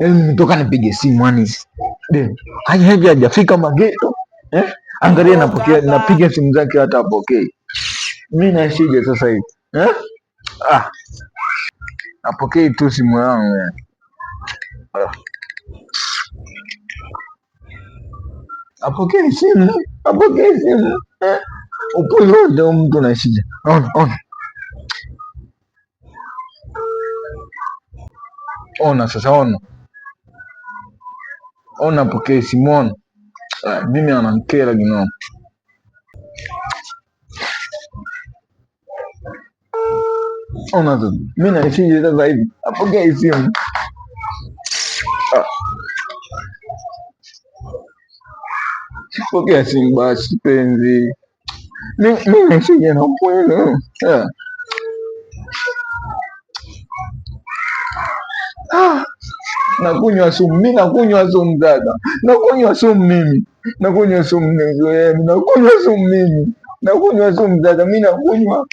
Nimetoka nipige simu yani. Hivi hajafika Mageto. Angalia napokea, napiga simu zake hata apokei. Mimi naishije sasa hivi? Apokei tu simu yangu yani. Apokei simu. Upuzi wote mtu naishije? Ona sasa, ona apokei simu, ona. Mimi anankera kinoma. Ona sasa, mimi naishije sasa hivi? Apokei simu. Pokea simu basi penzi. Mimi naishije na upweke? Nakunywa sumu, mimi nakunywa sumu dada. Nakunywa sumu mimi. Nakunywa sumu mimi. Nakunywa sumu dada, mimi nakunywa.